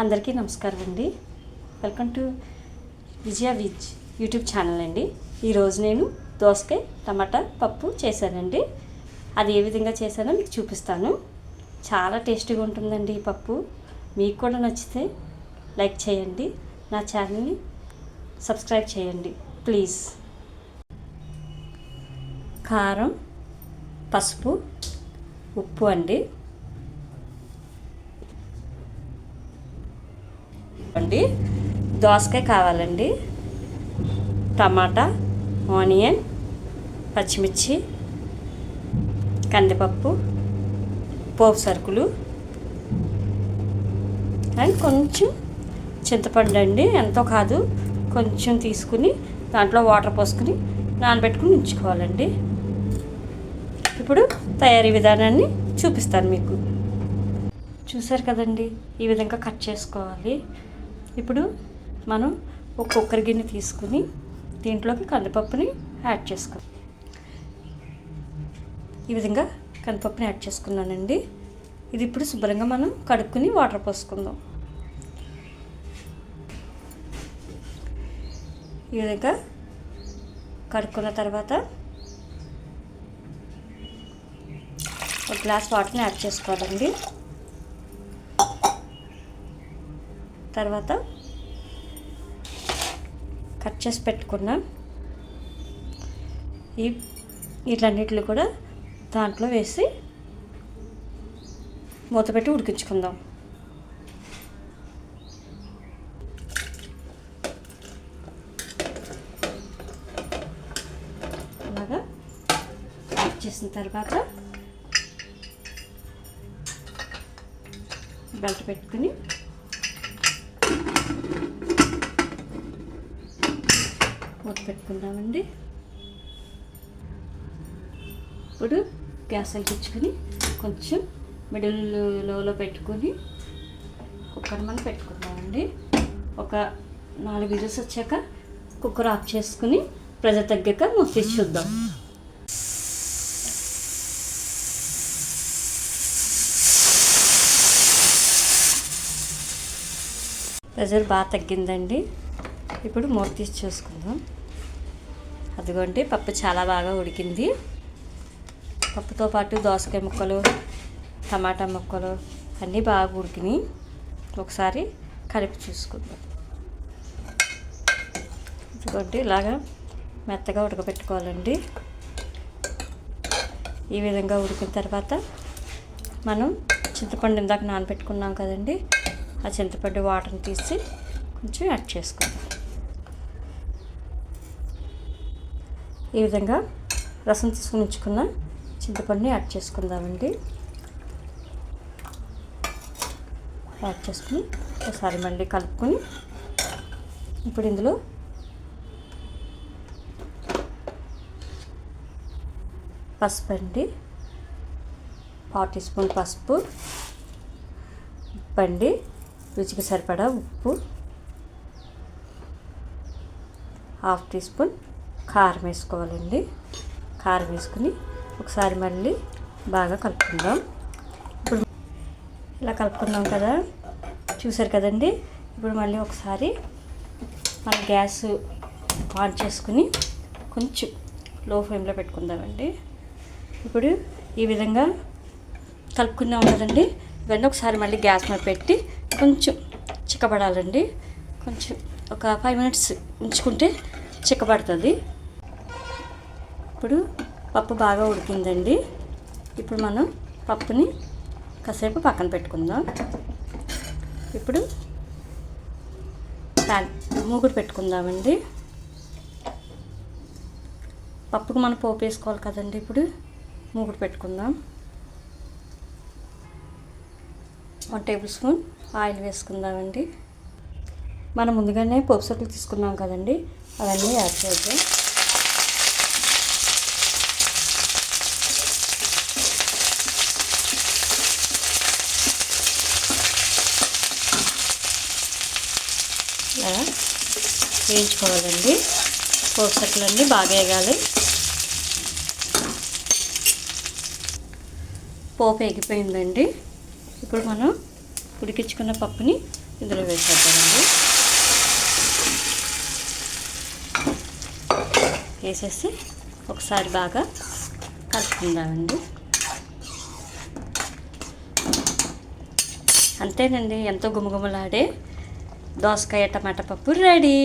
అందరికీ నమస్కారం అండి. వెల్కమ్ టు విజయ విజ్ యూట్యూబ్ ఛానల్ అండి. ఈరోజు నేను దోసకాయ టమాటా పప్పు చేశానండి. అది ఏ విధంగా చేశానో మీకు చూపిస్తాను. చాలా టేస్టీగా ఉంటుందండి ఈ పప్పు. మీకు కూడా నచ్చితే లైక్ చేయండి, నా ఛానల్ని సబ్స్క్రైబ్ చేయండి ప్లీజ్. కారం, పసుపు, ఉప్పు అండి. దోసకాయ కావాలండి, టమాటా, ఆనియన్, పచ్చిమిర్చి, కందిపప్పు, పోపు సరుకులు అండ్ కొంచెం చింతపండు అండి. ఎంతో కాదు, కొంచెం తీసుకుని దాంట్లో వాటర్ పోసుకుని నానబెట్టుకుని ఉంచుకోవాలండి. ఇప్పుడు తయారీ విధానాన్ని చూపిస్తాను మీకు. చూసారు కదండి, ఈ విధంగా కట్ చేసుకోవాలి. ఇప్పుడు మనం ఒక కుక్కర్ గిన్నె తీసుకుని దీంట్లోకి కందిపప్పుని యాడ్ చేసుకోవాలి. ఈ విధంగా కందిపప్పుని యాడ్ చేసుకున్నానండి. ఇది ఇప్పుడు శుభ్రంగా మనం కడుక్కుని వాటర్ పోసుకుందాం. ఈ విధంగా కడుక్కున్న తర్వాత ఒక గ్లాస్ వాటర్ని యాడ్ చేసుకోవాలండి. తర్వాత కట్ చేసి పెట్టుకున్న వీటన్నిటిని కూడా దాంట్లో వేసి మూత పెట్టి ఉడికించుకుందాం. అలాగా యాడ్ చేసిన తర్వాత బెల్ట్ పెట్టుకుని మూత పెట్టుకుందామండి. ఇప్పుడు గ్యాస్ వెలిగించుకొని కొంచెం మిడిల్ లోలో పెట్టుకొని కుక్కర్ మనం పెట్టుకుందామండి. ఒక 4 విజిల్స్ వచ్చాక కుక్కర్ ఆఫ్ చేసుకుని ప్రెజర్ తగ్గాక మూత తీసి చూద్దాం. ప్రెజర్ బాగా తగ్గిందండి. ఇప్పుడు మూత తీసి చూసుకుందాం. అదిగోండి, పప్పు చాలా బాగా ఉడికింది. పప్పుతో పాటు దోసకాయ ముక్కలు, టమాటా ముక్కలు అన్నీ బాగా ఉడికినాయి. ఒకసారి కలిపి చూసుకుందాం. ఇదిగోండి, ఇలాగా మెత్తగా ఉడకబెట్టుకోవాలండి. ఈ విధంగా ఉడికిన తర్వాత మనం చింతపండు ఇందాక నానబెట్టుకున్నాం కదండి, ఆ చింతపండు వాటర్ని తీసి కొంచెం యాడ్ చేసుకుందాం. ఈ విధంగా రసం తీసుకుని ఉంచుకున్న చింతపండుని యాడ్ చేసుకుందామండి. యాడ్ చేసుకుని ఒకసారి మళ్ళీ కలుపుకొని ఇప్పుడు ఇందులో పసుపు అండి, 1/4 టీ స్పూన్ పసుపు, ఉప్పు అండి, రుచికి సరిపడా ఉప్పు, 1/2 టీ స్పూన్ కారం వేసుకోవాలండి. కారం వేసుకుని ఒకసారి మళ్ళీ బాగా కలుపుకుందాం. ఇప్పుడు ఇలా కలుపుకున్నాం కదా, చూసారు కదండి. ఇప్పుడు మళ్ళీ ఒకసారి మన గ్యాస్ ఆన్ చేసుకుని కొంచెం లో ఫ్లేమ్లో పెట్టుకుందామండి. ఇప్పుడు ఈ విధంగా కలుపుకున్నాం కదండి, ఇవన్నీ ఒకసారి మళ్ళీ గ్యాస్ మీద పెట్టి కొంచెం చిక్కబడాలండి. కొంచెం ఒక 5 మినిట్స్ ఉంచుకుంటే చిక్కబడుతుంది. ఇప్పుడు పప్పు బాగా ఉడికిందండి. ఇప్పుడు మనం పప్పుని కాసేపు పక్కన పెట్టుకుందాం. ఇప్పుడు మూగుడు పెట్టుకుందామండి. పప్పుకు మనం పోపు వేసుకోవాలి కదండి. ఇప్పుడు మూగుడు పెట్టుకుందాం. 1 టేబుల్ స్పూన్ ఆయిల్ వేసుకుందామండి. మనం ముందుగానే పోపు సరుకులు తీసుకున్నాం కదండి, అవన్నీ యాడ్ చేద్దాం. వేయించుకోవాలండి. పోపు సరుకులన్నీ బాగా వేగాలి. పోపు ఎగిపోయిందండి. ఇప్పుడు మనం ఉడికించుకున్న పప్పుని ఇందులో వేసేద్దామండి. వేసేసి ఒకసారి బాగా కలుపుకుందామండి. అంతేనండి, ఎంతో గుమగుమలాడే దోసకాయ టమాటా పప్పు రెడీ.